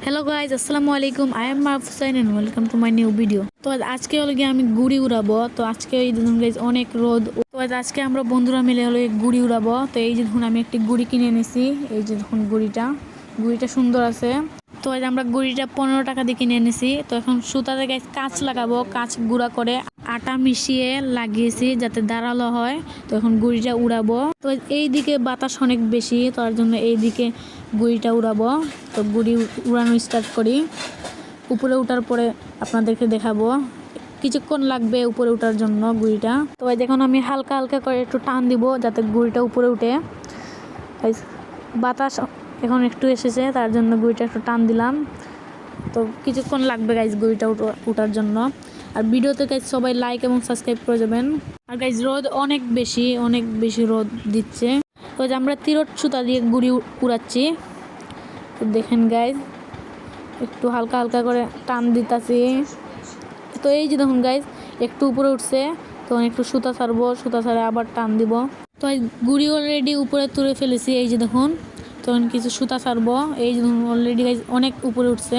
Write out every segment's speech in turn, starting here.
Hello guys, আসসালামু আলাইকুম। I am Mahfuz Hussain and welcome to my new video. তো আজকে হলো গিয়ে আমি গুড়ি উড়াবো। তো আজকে এই দেখুন গাইজ অনেক রোদ। তো আজকে আমরা বন্ধুরা মিলে হলো গুড়ি উড়াবো। তো এই যে দেখুন আমি একটি গুড়ি কিনে এনেছি। এই যে দেখুন গুড়িটা সুন্দর আছে। তো আমরা গুড়িটা 15 টাকা দিয়ে কিনে এনেছি। তো এখন সুতাতে গাইজ কাঁচ লাগাবো, কাঁচ গুঁড়া করে আটা মিশিয়ে লাগিয়েছি যাতে ধারালো হয়। তো এখন গুড়িটা উড়াবো। তো এই দিকে বাতাস অনেক বেশি, তার জন্য এই দিকে গুড়িটা উড়াবো। তো গুড়ি উড়ানো স্টার্ট করি। উপরে ওঠার পরে আপনাদেরকে দেখাবো কিছুক্ষণ লাগবে উপরে ওঠার জন্য গুড়িটা। তো দেখুন আমি হালকা হালকা করে একটু টান দিব যাতে গুড়িটা উপরে উঠে। বাতাস এখন একটু এসেছে, তার জন্য গুড়িটা একটু টান দিলাম। তো কিছুক্ষণ লাগবে গাইজ গুড়িটা ওঠার জন্য। আর ভিডিওতে গাইজ সবাই লাইক এবং সাবস্ক্রাইব করে যাবেন। আর গাইজ রোদ অনেক বেশি রোদ দিচ্ছে। তো আমরা তিরট সুতা দিয়ে গুড়ি উড়াচ্ছি। তো দেখেন গাইজ একটু হালকা হালকা করে টান দিতেছি। তো এই যে দেখুন গাইজ একটু উপরে উঠছে। তো একটু সুতা ছাড়ে আবার টান দিব। তো গুড়ি অলরেডি উপরে তুলে ফেলেছি। এই যে দেখুন তখন কিছু সুতা ছাড়বো। এই যে দেখুন অলরেডি গাইজ অনেক উপরে উঠছে।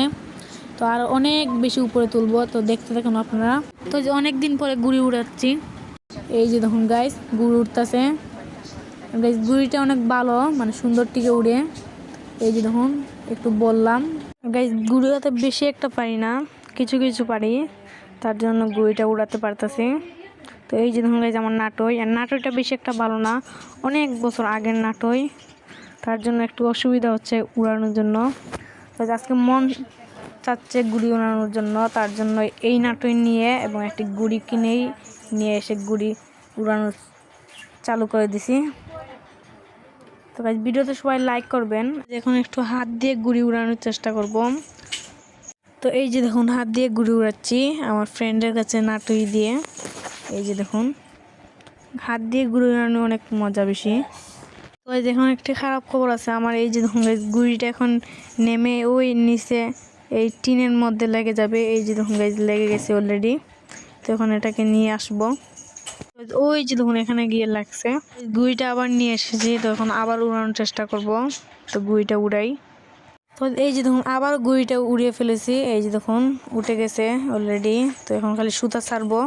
তো আর অনেক বেশি উপরে তুলবো। তো দেখতে দেখুন আপনারা। তো যে অনেক দিন পরে গুড়ি উড়াচ্ছি। এই যে দেখুন গাইজ গুড়ি উঠতেছে। গাইজ গুড়িটা অনেক ভালো, মানে সুন্দর টিকে উড়ে। এই যে দেখুন একটু বললাম গাইজ গুড়ি উড়াতে বেশি একটা পারি না, কিছু কিছু পারি, তার জন্য গুড়িটা উড়াতে পারতেছি। তো এই যে দেখুন গাইজ আমার নাটই, আর নাটইটা বেশি একটা ভালো না, অনেক বছর আগের নাটই, তার জন্য একটু অসুবিধা হচ্ছে উড়ানোর জন্য। তো আজকে মন চাচ্ছে গুড়ি উড়ানোর জন্য, তার জন্য এই নাটই নিয়ে এবং একটি গুড়ি কিনেই নিয়ে এসে গুড়ি উড়ানো চালু করে দিছি। তো গাইজ ভিডিওতে সবাই লাইক করবেন। এখন একটু হাত দিয়ে গুড়ি উড়ানোর চেষ্টা করব। তো এই যে দেখুন হাত দিয়ে গুড়ি উড়াচ্ছি আমার ফ্রেন্ডের কাছে নাটুই দিয়ে। এই যে দেখুন হাত দিয়ে গুড়ি উড়ানো অনেক মজা বেশি। তো এখন একটি খারাপ খবর আছে আমার। এই যে দেখুন গুড়িটা এখন নেমে ওই নিচে এই টিনের মধ্যে লেগে যাবে। এই যে দেখুন গাইজ লেগে গেছে অলরেডি। তো এখন এটাকে নিয়ে আসবো। ওই যে দেখুন এখানে গিয়ে লাগছে। গুড়িটা আবার নিয়ে এসেছি, তো এখন আবার উড়ানোর চেষ্টা করব। তো গুড়িটা উড়াই। তো এই যে দেখুন আবার গুড়িটা উড়িয়ে ফেলেছি। এই যে দেখুন উঠে গেছে অলরেডি। তো এখন খালি সুতা ছাড়বো,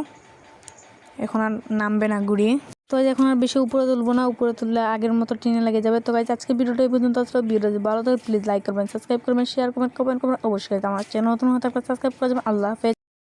এখন আর নামবে না গুড়ি। তো এখন আর বেশি উপরে তুলবো না, উপরে তুললে আগের মতো টিনে লেগে যাবে। তো গাইজ আজকে ভিডিওটা এই পর্যন্ত। ভিডিও ভালো থাকে প্লিজ লাইক করবেন, সাবস্ক্রাইব করবেন, শেয়ার করবেন, কমেন্ট করবেন অবশ্যই। আমার চ্যানেল নতুন হয়ে থাকলে সাবস্ক্রাইব করে যাবেন। আল্লাহ হাফেজ।